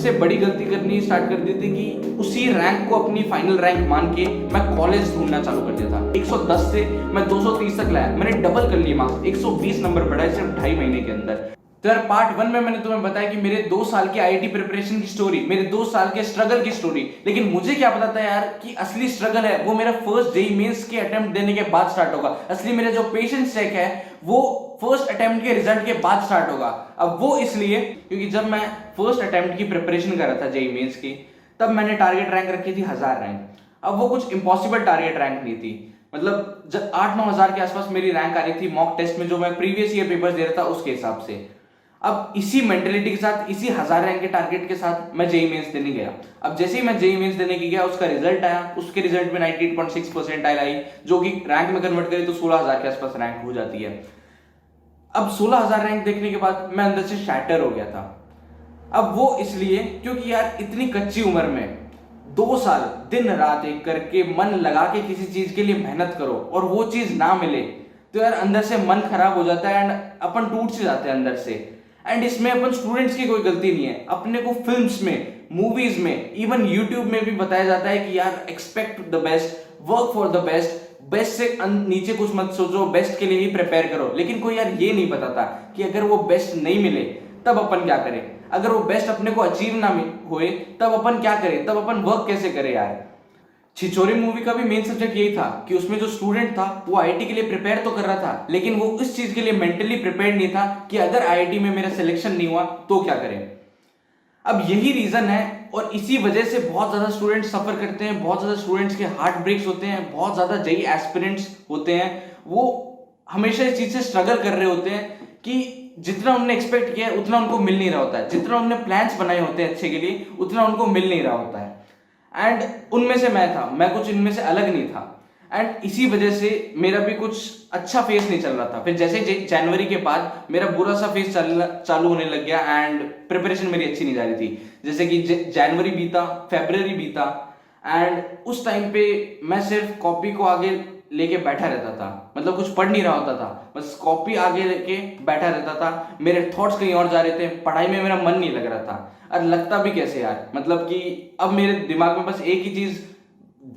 सबसे बड़ी गलती करनी स्टार्ट कर दी थी कि उसी रैंक को अपनी फाइनल रैंक मान के मैं कॉलेज ढूंढना चालू कर दिया था। 110 से मैं 230 तक लाया, मैंने डबल कर लिए मार्क्स, 120 नंबर बढ़ाए सिर्फ 2.5 महीने के अंदर। तो यार पार्ट 1 में मैंने तुम्हें बताया कि मेरे 2 साल की आईआईटी प्रिपरेशन की स्टोरी, मेरे 2 साल के स्ट्रगल की स्टोरी। लेकिन मुझे क्या पता था यार कि असली स्ट्रगल है वो मेरा फर्स्ट जेईई मेंस के अटेम्प्ट देने के बाद स्टार्ट होगा। असली मेरा जो पेशेंस चेक है वो फर्स्ट अटेम्प्ट के रिजल्ट के बाद स्टार्ट होगा। अब वो इसलिए क्योंकि जब मैं फर्स्ट अटेम्प्ट की प्रिपरेशन कर रहा था जेईई मेंस की, तब मैंने टारगेट रैंक रखी थी 1000 रैंक। अब वो कुछ इंपॉसिबल टारगेट रैंक नहीं थी, मतलब जब 8-9 हजार के आसपास मेरी रैंक आ रही थी मॉक टेस्ट में जो मैं प्रीवियस ईयर पेपर्स दे रहा था उसके हिसाब से। अब इसी मेंटेलिटी के साथ, इसी 1000 रैंक के टारगेट के साथ मैं जेईई मेंस देने गया। अब जैसे ही मैं जेईई मेंस देने के गया, उसका रिजल्ट आया, उसके रिजल्ट में 98.6 परसेंटाइल आई, जो कि रैंक में कन्वर्ट करें तो 16000 के आसपास रैंक हो जाती है। अब 16000 रैंक देखने के बाद मैं अंदर से शैटर हो गया था। अब वो इसलिए क्योंकि यार इतनी कच्ची उम्र में 2 साल दिन रात एक करके मन लगा के किसी चीज के लिए मेहनत करो और वो चीज ना मिले तो यार अंदर से मन खराब हो जाता है एंड अपन टूट से जाते हैं अंदर से। एंड इसमें अपन स्टूडेंट्स की कोई गलती नहीं है। अपने को फिल्म्स में, मूवीज में, इवन यूट्यूब में भी बताया जाता है कि यार expect the best, work for the best, best से नीचे कुछ मत सोचो, बेस्ट के लिए ही प्रिपेयर करो। लेकिन कोई यार ये नहीं बताता कि अगर वो बेस्ट नहीं मिले तब अपन क्या करें, अगर वो बेस्ट अपने को अचीव ना हुए तब अपन क्या करें, तब अपन वर्क कैसे करें। यार छिछोरे मूवी का भी मेन सब्जेक्ट यही था कि उसमें जो स्टूडेंट था वो आईआईटी के लिए प्रिपेयर तो कर रहा था, लेकिन वो इस चीज के लिए मेंटली प्रिपेयर नहीं था कि अगर आईआईटी में मेरा सिलेक्शन नहीं हुआ तो क्या करें। अब यही रीजन है और इसी वजह से बहुत ज्यादा स्टूडेंट्स सफर करते हैं, बहुत ज्यादा स्टूडेंट्स के हार्ट ब्रेक्स होते हैं, बहुत ज्यादा जेईई एस्पिरेंट्स होते हैं, वो हमेशा इस चीज से स्ट्रगल कर रहे होते हैं कि जितना उन्होंने एक्सपेक्ट किया है उतना उनको मिल नहीं रहा होता है, जितना उन्होंने प्लान्स बनाए होते हैं अच्छे के लिए उतना उनको मिल नहीं रहा होता है। एंड उनमें से मैं था, मैं कुछ इनमें से अलग नहीं था। एंड इसी वजह से मेरा भी कुछ अच्छा फेस नहीं चल रहा था। फिर जैसे जनवरी के बाद मेरा बुरा सा फेस चालू होने लग गया एंड प्रिपरेशन मेरी अच्छी नहीं जा रही थी। जैसे कि जनवरी बीता, फरवरी बीता एंड उस टाइम पे मैं सिर्फ कॉपी को आगे लेके बैठा रहता था, मतलब कुछ पढ़ नहीं रहा होता था, बस कॉपी आगे लेके बैठा रहता था। मेरे थॉट्स कहीं और जा रहे थे, पढ़ाई में मेरा मन नहीं लग रहा था। और लगता भी कैसे यार, मतलब कि अब मेरे दिमाग में बस एक ही चीज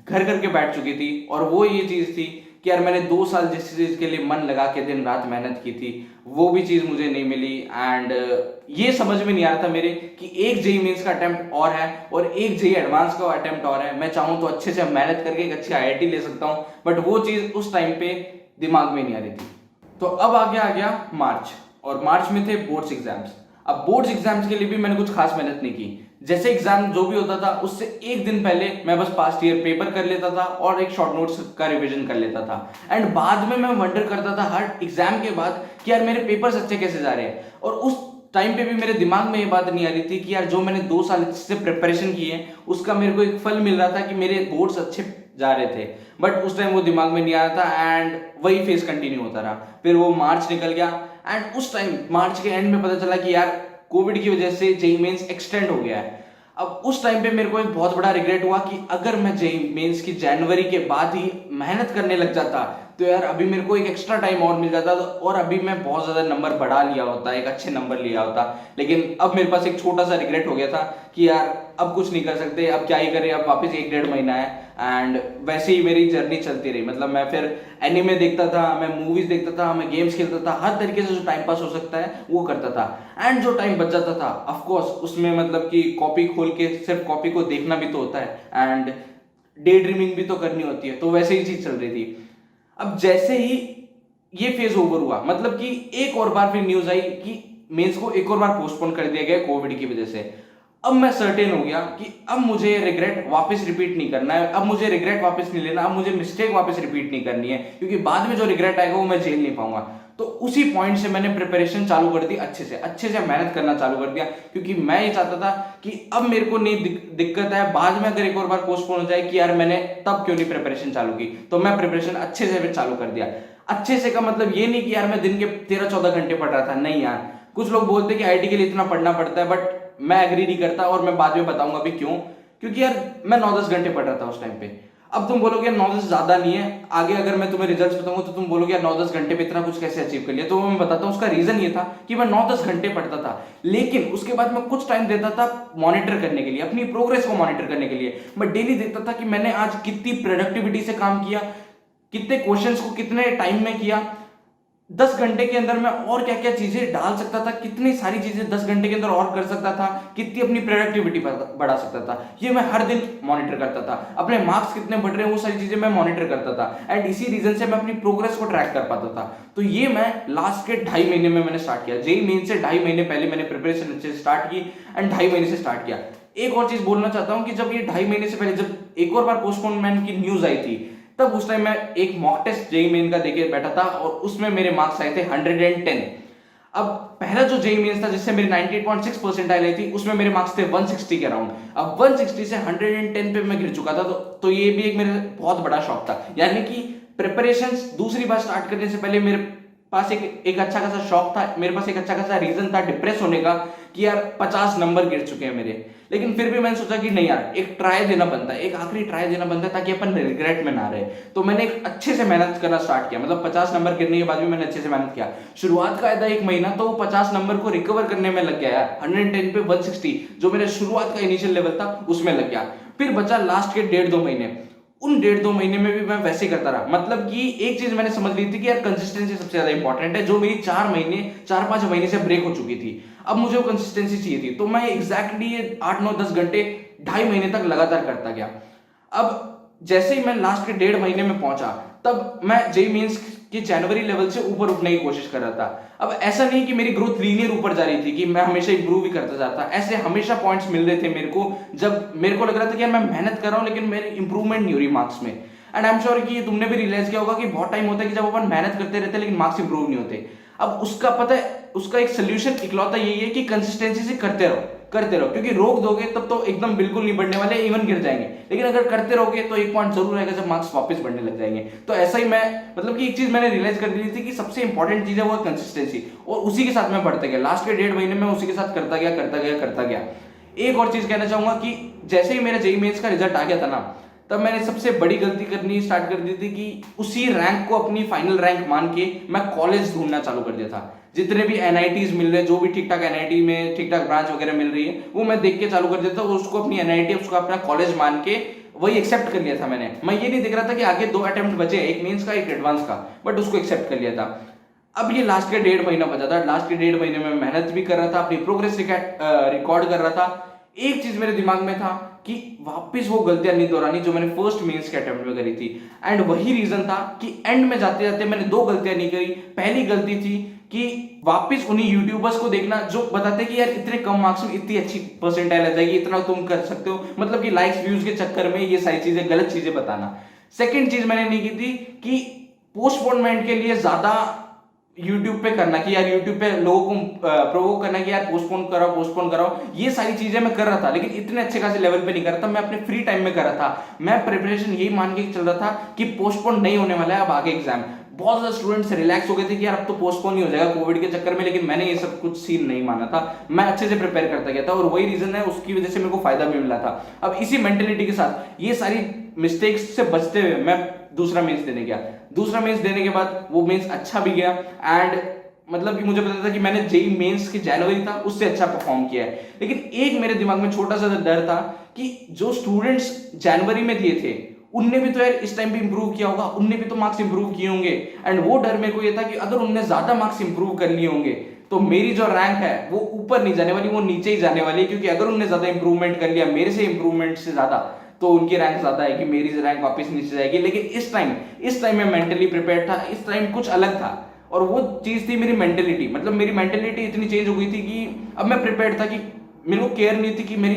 घर करके बैठ चुकी थी और वो ये चीज थी कि यार मैंने 2 साल जिस चीज के लिए मन लगा के दिन रात मेहनत की थी वो भी चीज मुझे नहीं मिली। एंड ये समझ में नहीं आ रहा था मेरे कि एक जेईई मेंस का अटेम्प्ट और है और एक जेईई एडवांस का अटेम्प्ट और है। मैं चाहूँ तो अच्छे से मेहनत करके एक अच्छी आईआईटी ले सकता हूँ, बट वो चीज उस टाइम पे दिमाग में नहीं आ रही थी। तो अब आ गया मार्च, और मार्च में थे बोर्ड्स एग्जाम्स। अब बोर्ड्स एग्जाम्स के लिए भी मैंने कुछ खास मेहनत नहीं की। जैसे एग्जाम जो भी होता था उससे एक दिन पहले मैं बस पास्ट ईयर पेपर कर लेता था और एक शॉर्ट नोट्स का रिवीजन कर लेता था। एंड बाद में मैं वंडर करता था हर एग्जाम के बाद कि यार मेरे पेपर्स अच्छे कैसे जा रहे हैं। और उस टाइम पे भी मेरे दिमाग में ये बात नहीं आ रही थी कि यार जो मैंने 2 साल से प्रिपरेशन की है उसका मेरे को एक फल मिल रहा था कि मेरे बोर्ड्स अच्छे जा रहे थे, बट उस टाइम वो दिमाग में नहीं आ रहा था एंड वही फेस कंटिन्यू होता रहा। फिर वो मार्च निकल गया एंड उस टाइम मार्च के एंड में पता चला कि यार कोविड की वजह से जेईई मेंस एक्सटेंड हो गया है। अब उस टाइम पे मेरे को एक बहुत बड़ा रिग्रेट हुआ कि अगर मैं जेईई मेंस की जनवरी के बाद ही मेहनत करने लग जाता तो यार अभी मेरे को एक एक्स्ट्रा टाइम और मिल जाता और अभी मैं बहुत ज्यादा नंबर बढ़ा लिया होता, एक अच्छे नंबर लिया होता। लेकिन अब मेरे पास एक छोटा सा रिग्रेट हो गया था कि यार अब कुछ नहीं कर सकते, अब क्या ही करें, अब वापस 1-1.5 महीना है। एंड वैसे ही मेरी जर्नी चलती रही, मतलब मैं फिर एनिमे देखता था, मैं मूवीज देखता था, मैं गेम्स खेलता था, हर तरीके से जो टाइम पास हो सकता है वो करता था। एंड जो टाइम बच जाता था ऑफ कोर्स उसमें मतलब कि कॉपी खोल के सिर्फ कॉपी को देखना भी तो होता है एंड डे ड्रीमिंग भी तो करनी होती है, तो वैसे ही चीज चल रही थी। अब जैसे ही ये फेज ओवर हुआ, मतलब कि एक और बार फिर न्यूज आई कि मेंस को एक और बार पोस्टपोन कर दिया गया कोविड की वजह से। अब मैं सर्टेन हो गया कि अब मुझे रिग्रेट वापस रिपीट नहीं करना है, अब मुझे रिग्रेट वापस नहीं लेना, अब मुझे मिस्टेक वापस रिपीट नहीं करनी है, क्योंकि बाद में जो रिग्रेट आएगा वो मैं झेल नहीं पाऊंगा। तो उसी पॉइंट से मैंने प्रिपरेशन चालू कर दी, अच्छे से मेहनत करना चालू कर दिया, क्योंकि मैं ये चाहता था कि अब मेरे को नहीं दिक्कत है बाद में अगर एक और बार पोस्टपोन हो जाए कि यार मैंने तब क्यों नहीं प्रिपरेशन चालू की। तो मैं प्रिपरेशन अच्छे से चालू कर दिया। अच्छे से का मतलब ये नहीं कि यार मैं दिन के 13-14 घंटे पढ़ रहा था, नहीं यार। कुछ लोग बोलते कि आईआईटी के लिए इतना पढ़ना पड़ता है, बट मैं एग्री नहीं करता और मैं बाद में बताऊंगा भी क्यों। क्योंकि यार मैं 9-10 घंटे पढ़ रहा था उस टाइम पे। अब तुम बोलोगे 9-10 ज्यादा नहीं है, आगे अगर मैं तुम्हें रिजल्ट्स बताऊंगा तो तुम बोलोगे 9-10 घंटे पे इतना कुछ कैसे अचीव कर लिया। तो मैं बताता हूँ उसका रीजन ये था कि मैं 9-10 घंटे पढ़ता था, लेकिन उसके बाद मैं कुछ टाइम देता था मॉनिटर करने के लिए, अपनी प्रोग्रेस को मॉनिटर करने के लिए। मैं डेली देखता था कि मैंने आज कितनी प्रोडक्टिविटी से काम किया, कितने क्वेश्चंस को कितने टाइम में किया, 10 घंटे के अंदर मैं और क्या क्या चीजें डाल सकता था, कितनी सारी चीजें 10 घंटे के अंदर और कर सकता था, कितनी अपनी प्रोडक्टिविटी बढ़ा सकता था। ये मैं हर दिन मॉनिटर करता था। अपने मार्क्स कितने बढ़ रहे हैं वो सारी चीजें मैं मॉनिटर करता था, एंड इसी रीजन से मैं अपनी प्रोग्रेस को ट्रैक कर पाता था। तो ये मैं लास्ट के 2.5 महीने में मैंने स्टार्ट किया। जेईई मेन से 2.5 महीने पहले मैंने प्रिपरेशन अच्छे से स्टार्ट की, एंड 2.5 महीने से स्टार्ट किया। एक और चीज बोलना चाहता हूं कि जब ये 2.5 महीने से पहले जब एक और बार पोस्टपोनमेंट की न्यूज आई थी, तब उस टाइम मैं एक मॉक टेस्ट जेईई मेन का देके बैठा था और उसमें मेरे मार्क्स आए थे 110। अब पहला जो जेईई मेंस था जिससे मेरी 98.6 परसेंटाइल आई थी, उसमें मेरे मार्क्स थे 160 के अराउंड। अब 160 से 110 पे मैं गिर चुका था। तो ये भी एक मेरे बहुत बड़ा शौक था, यानी कि प्रिपरेशंस दूसरी बार स्टार्ट करने से पहले मेरे पास एक अच्छा खासा शौक था, मेरे पास एक अच्छा खासा रीजन था डिप्रेस होने का कि यार 50 नंबर गिर चुके हैं मेरे। लेकिन फिर भी मैंने सोचा कि नहीं यार, एक ट्राई देना बनता है, एक आखिरी ट्राई देना बनता है ताकि अपन रिग्रेट में ना रहे। तो मैंने एक अच्छे से मेहनत करना स्टार्ट किया, मतलब 50 नंबर गिरने के बाद भी मैंने अच्छे से मेहनत किया। शुरुआत का आधा 1 महीना तो वो 50 नंबर को रिकवर करने में लग गया यार। 110 पे 160 जो मेरा शुरुआत का इनिशियल लेवल था उसमें लग गया। फिर बचा लास्ट के 1.5-2 महीने। उन 1.5-2 महीने में भी मैं वैसे ही करता रहा। मतलब कि एक चीज मैंने समझ ली थी कि यार कंसिस्टेंसी सबसे ज्यादा इंपॉर्टेंट है, जो मेरी 4-5 महीने से ब्रेक हो चुकी थी। अब मुझे वो कंसिस्टेंसी चाहिए थी, तो मैं एग्जैक्टली 8-9-10 घंटे 2.5 महीने तक लगातार करता गया। अब जैसे ही मैं लास्ट के 1.5 महीने में पहुंचा, तब मैं जेईई मेंस के जनवरी लेवल से ऊपर उठने की कोशिश कर रहा था। अब ऐसा नहीं कि मेरी ग्रोथ लीनियर ऊपर जा रही थी कि मैं हमेशा इंप्रूव ही करता जाता, ऐसे हमेशा पॉइंट्स मिल रहे थे मेरे को जब मेरे को लग रहा था कि यार मैं मेहनत कर रहा हूं लेकिन मेरी इंप्रूवमेंट नहीं हो रही मार्क्स में। एंड आई एम श्योर कि तुमने भी रियलाइज किया होगा कि बहुत टाइम होता है कि जब अपन मेहनत करते रहते हैं लेकिन मार्क्स इंप्रूव नहीं होते। अब उसका पता है, उसका एक सोल्यूशन इकलौता यही है कि कंसिस्टेंसी से करते रहो, क्योंकि रोक दोगे तब तो एकदम बिल्कुल नहीं बढ़ने वाले, इवन गिर जाएंगे। लेकिन अगर करते रहोगे तो एक पॉइंट जरूर आएगा जब मार्क्स वापस बढ़ने लग जाएंगे। तो ऐसा ही मैं, मतलब कि एक चीज मैंने रियलाइज कर ली थी कि सबसे इंपॉर्टेंट चीज है वो कंसिस्टेंसी, और उसी के साथ मैं बढ़ता गया। लास्ट के 1.5 महीने में उसी के साथ करता गया। एक और चीज कहना चाहूंगा कि जैसे ही मेरा जेईई मेंस का रिजल्ट आ गया था ना, तब मैंने सबसे बड़ी गलती करनी स्टार्ट कर दी थी कि उसी रैंक को अपनी फाइनल रैंक मान के मैं कॉलेज ढूंढना चालू कर दिया था। जितने भी एनआईटीज मिल रहे हैं, जो भी ठीक ठाक एनआईटी में ठीक ठाक ब्रांच वगैरह मिल रही है, वो मैं देख के चालू कर देता हूँ। उसको अपनी एनआईटी, उसको अपना कॉलेज मान के वही एक्सेप्ट कर लिया था मैंने। मैं ये नहीं देख रहा था कि आगे 2 अटेम्प्ट बचे, एक मेंस का एक एडवांस का, बट उसको एक्सेप्ट कर लिया था। अब ये लास्ट के 1.5 महीना बचा था। लास्ट के 1.5 महीने में मेहनत भी कर रहा था, अपनी प्रोग्रेस रिकॉर्ड कर रहा था। एक चीज मेरे दिमाग में था कि वापस वो गलतियां नहीं दोहरानी जो मैंने फर्स्ट मेंस के अटेम्प्ट में करी थी। एंड वही रीजन था कि एंड में जाते जाते मैंने 2 गलतियां नहीं करी। पहली गलती थी कि वापस उन्हीं यूट्यूबर्स को देखना जो बताते कि यार इतने कम मार्क्स में इतनी अच्छी परसेंटाइल आ जाएगी, इतना तुम कर सकते हो, मतलब कि लाइक्स व्यूज के चक्कर में ये सारी चीजें, गलत चीजें बताना। सेकेंड चीज मैंने नहीं की थी कि पोस्टपोनमेंट के लिए ज्यादा यूट्यूब पे करना कि यार यूट्यूब पे लोगों को प्रोवोक करना कि यार पोस्टपोन कराओ। ये सारी चीजें मैं कर रहा था, लेकिन इतने अच्छे खासे लेवल पे नहीं कर रहा था। मैं अपने फ्री टाइम में कर रहा था। मैं प्रिपरेशन यही मान के चल रहा था कि पोस्टपोन नहीं होने वाला है अब आगे एग्जाम। बहुत ज्यादा स्टूडेंट्स रिलैक्स हो गए थे कि यार अब तो पोस्टपोन ही हो जाएगा कोविड के चक्कर में, लेकिन मैंने ये सब कुछ सीन नहीं माना था। मैं अच्छे से प्रिपेयर करता गया था और वही रीजन है, उसकी वजह से मेरे को फायदा भी मिला था। अब इसी मेंटेलिटी के साथ, ये सारी मिस्टेक्स से बचते हुए मैं दूसरा मेंस देने गया। दूसरा मेंस देने के बाद वो मेंस अच्छा भी गया, एंड मतलब कि मुझे पता था कि मैंने जेईई मेंस की जनवरी था उससे अच्छा परफॉर्म किया है। लेकिन एक मेरे दिमाग में छोटा सा डर था कि जो स्टूडेंट्स जनवरी में दिए थे उनने भी तो यार इस टाइम भी इंप्रूव किया होगा, उनने भी तो मार्क्स इंप्रूव किए होंगे। एंड वो डर मेरे को ये था कि अगर उनने ज्यादा मार्क्स इंप्रूव कर लिए होंगे तो मेरी जो रैंक है वो ऊपर नहीं जाने वाली, वो नीचे ही जाने वाली है। क्योंकि अगर उनने ज्यादा इंप्रूवमेंट कर लिया मेरे से इंप्रूवमेंट से ज्यादा, तो उनकी रैंक ज्यादा है कि मेरी रैंक वापस नीचे जाएगी। लेकिन इस टाइम मैं मेंटली प्रिपेयर था, इस टाइम कुछ अलग था। और वो चीज थी मेरी मेंटेलिटी। मतलब मेरी मेंटेलिटी इतनी चेंज हो गई थी कि अब मैं प्रिपेयर्ड था कि मेरे को केयर नहीं थी कि मेरी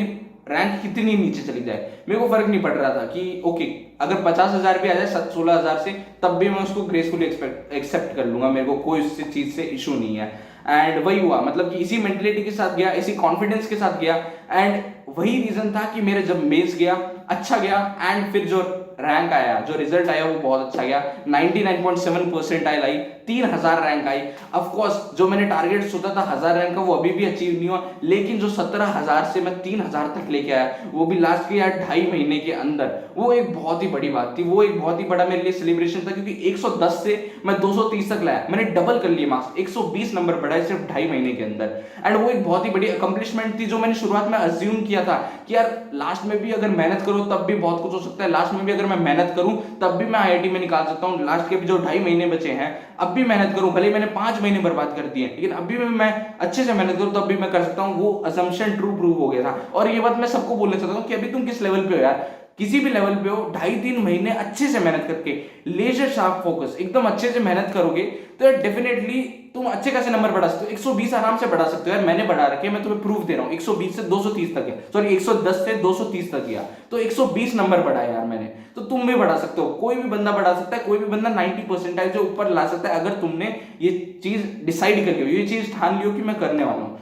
रैंक कितनी नीचे चली जाए। मेरे को फर्क नहीं पड़ रहा था कि ओके अगर 50,000 भी आ जाए 16,000 से, तब भी मैं उसको ग्रेसफुली एक्सेप्ट कर लूंगा, मेरे को कोई उस चीज से इशू नहीं है। एंड वही हुआ, मतलब कि इसी मेंटेलिटी के साथ गया, इसी कॉन्फिडेंस के साथ गया। एंड वही रीजन था कि मेरे जब मेंस गया अच्छा गया, एंड फिर जो रैंक आया, जो रिजल्ट आया वो बहुत अच्छा गया। 99.7 percentile I, 3000 rank I. Of course जो मैंने टारगेट सोचा था 1000 रैंक का वो अभी भी अचीव नहीं हुआ, लेकिन जो 17000 से मैं 3000 तक लेके आया वो भी लास्ट के यार 2.5 महीने के अंदर, वो एक बहुत ही बड़ी बात थी। वो एक बहुत ही बड़ा मेरे लिए सेलिब्रेशन था, क्योंकि 110 से मैं 230 तक लाया, मैंने डबल कर लिया मार्क्स, 120 नंबर बढ़ाए सिर्फ 2.5 महीने के अंदर। एंड वो एक बहुत ही बड़ी अकम्पलिशमेंट थी, जो मैंने शुरुआत में अज्यूम किया था कि यार लास्ट में भी अगर मेहनत करूं तब भी बहुत कुछ हो सकता है, लास्ट में भी अगर मैं मेहनत करूं तब भी मैं आईआईटी में निकाल सकता हूं। लास्ट के भी जो 2.5 महीने बचे हैं अब भी मेहनत करूं, भले मैंने 5 महीने बर्बाद कर दिए, लेकिन अभी भी मैं अच्छे से मेहनत करूं तब भी मैं कर सकता हूं। वो असम्पशन ट्रू प्रूव हो गया था। और ये बात मैं सबको बोलना चाहता हूं कि अभी तुम किस लेवल पे हो यार, किसी भी लेवल पे हो, 2.5-3 महीने अच्छे से मेहनत करके लेजर शार्प फोकस एकदम अच्छे से मेहनत करोगे तो यार डेफिनेटली तुम अच्छे खासे नंबर बढ़ा सकते हो। 120 आराम से बढ़ा सकते हो यार, मैंने बढ़ा रखे, मैं तुम्हें प्रूफ दे रहा हूं। 120 से 230 तक है, सॉरी 110 से 230 तक किया, तो 120 नंबर बढ़ाया यार मैंने, तो तुम भी बढ़ा सकते हो, कोई भी बंदा बढ़ा सकता है, कोई भी बंदा 90 परसेंटाइल से ऊपर ला सकता है, अगर तुमने ये चीज डिसाइड कर लियो, ये चीज ठान लियो कि मैं करने वाला हूं।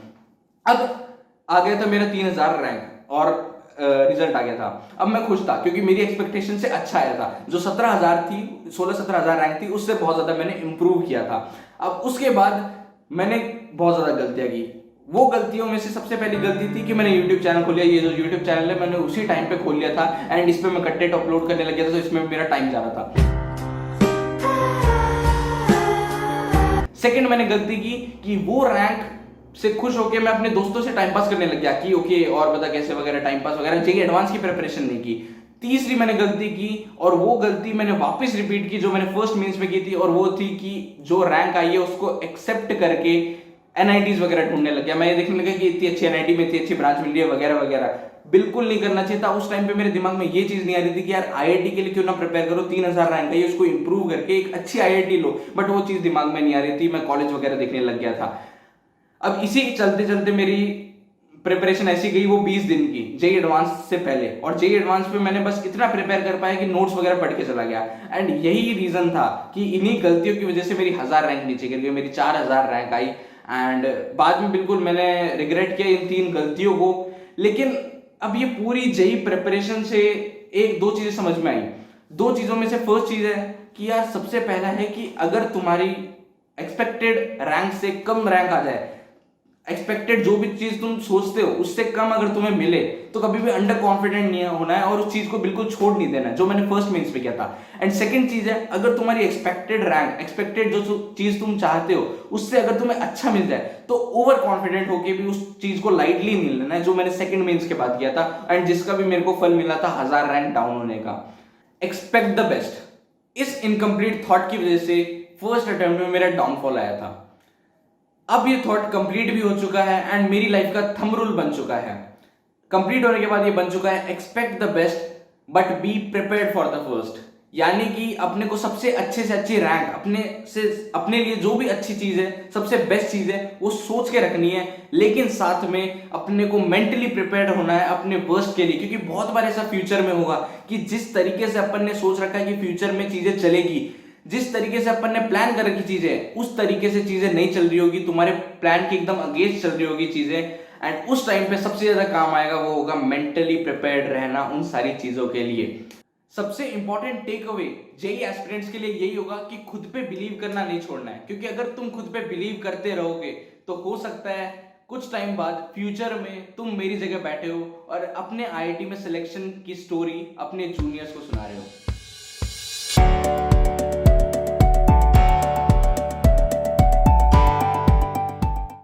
अब आ गया था मेरा 3000 रैंक और रिजल्ट आ गया था। अब मैं खुश था क्योंकि मेरी एक्सपेक्टेशन से अच्छा आया था। जो 17000 थी, 16-17 रैंक थी, उससे बहुत ज्यादा मैंने इंप्रूव किया था। अब उसके बाद मैंने बहुत ज्यादा गलतियां की। वो गलतियों में से सबसे पहली गलती थी कि मैंने YouTube चैनल खोल लिया। ये जो YouTube चैनल है मैंने उसी टाइम पे खोल लिया था एंड इस पे मैं कंटेंट अपलोड करने लग गया था, तो इसमें मेरा टाइम जा रहा था। सेकंड मैंने गलती की कि वो रैंक से खुश होकर मैं अपने दोस्तों से टाइम पास करने लग गया कि ओके और बता कैसे वगैरह टाइम पास वगैरह, जेईई एडवांस की प्रिपरेशन नहीं की। तीसरी मैंने गलती की और वो गलती मैंने वापस रिपीट की जो मैंने फर्स्ट मेंस में की थी, और वो थी कि जो रैंक आई है उसको एक्सेप्ट करके एनआईटीज वगैरह ढूंढने लग गया। मैं ये देखने लगा कि इतनी अच्छी एनआईटी में इतनी अच्छी ब्रांच मिल रही है वगैरह वगैरह। बिल्कुल नहीं करना चाहिए था। उस टाइम पे मेरे दिमाग में ये चीज नहीं आ रही थी कि यार आईआईटी के लिए क्यों ना प्रिपेयर करो, 3000 रैंक है उसको इंप्रूव करके एक अच्छी आईआईटी लो, बट वो चीज दिमाग में नहीं आ रही थी। मैं कॉलेज वगैरह देखने लग गया था। अब इसी चलते चलते मेरी प्रिपरेशन ऐसी गई वो 20 दिन की जेईई एडवांस से पहले, और जेईई एडवांस पे मैंने बस इतना प्रिपेयर कर पाया कि नोट्स वगैरह पढ़ के चला गया। एंड यही रीजन था कि इन्हीं गलतियों की वजह से मेरी 1000 रैंक नीचे गिर गई, मेरी 4000 रैंक आई। एंड बाद में बिल्कुल मैंने रिग्रेट किया इन 3 गलतियों को। लेकिन अब ये पूरी जेईई प्रिपरेशन से एक दो चीजें समझ में आई। 2 चीजों में से फर्स्ट चीज है कि यार सबसे पहला है कि अगर तुम्हारी एक्सपेक्टेड रैंक से कम रैंक आ जाए, एक्सपेक्टेड जो भी चीज तुम सोचते हो उससे कम अगर तुम्हें मिले, तो कभी भी अंडर कॉन्फिडेंट नहीं होना है और उस चीज को बिल्कुल छोड़ नहीं देना है, जो मैंने फर्स्ट मेंस पे किया था। एंड सेकंड चीज है, अगर तुम्हारी एक्सपेक्टेड रैंक, एक्सपेक्टेड जो चीज तुम चाहते हो उससे अगर तुम्हें अच्छा मिल जाए, तो ओवर कॉन्फिडेंट होकर भी उस चीज को लाइटली नहीं लेना है, जो मैंने सेकंड मेंस के बाद किया था एंड जिसका भी मेरे को फल मिला था 1000 रैंक डाउन होने का। एक्सपेक्ट द बेस्ट, इस इनकम्प्लीट थॉट की वजह से फर्स्ट अटेम्प्ट में मेरा डाउनफॉल आया था। अब ये थॉट कंप्लीट भी हो चुका है एंड मेरी लाइफ का थंब रूल बन चुका है। कंप्लीट होने के बाद ये बन चुका है, expect the best but be prepared for the worst. यानी कि अपने को सबसे अच्छे से अच्छी रैंक, अपने लिए जो भी अच्छी चीज है, सबसे बेस्ट चीज है, वो सोच के रखनी है, लेकिन साथ में अपने को मेंटली प्रिपेयर्ड होना है अपने वर्स्ट के लिए। क्योंकि बहुत बार ऐसा फ्यूचर में होगा कि जिस तरीके से अपन ने सोच रखा है कि फ्यूचर में चीजें चलेगी, जिस तरीके से अपन ने प्लान कर रखी चीजें, उस तरीके से चीजें नहीं चल रही होगी, तुम्हारे प्लान के एकदम अगेंस्ट चल रही होगी चीजें। एंड उस टाइम पे सबसे ज्यादा काम आएगा वो होगा मेंटली प्रिपेयर्ड रहना उन सारी चीजों के लिए। सबसे important take away JEE aspirants के लिए यही होगा कि खुद पे बिलीव करना नहीं छोड़ना है। क्योंकि अगर तुम खुद पे बिलीव करते रहोगे तो हो सकता है कुछ टाइम बाद फ्यूचर में तुम मेरी जगह बैठे हो और अपने आईआईटी में सिलेक्शन की स्टोरी अपने जूनियर्स को सुना रहे हो।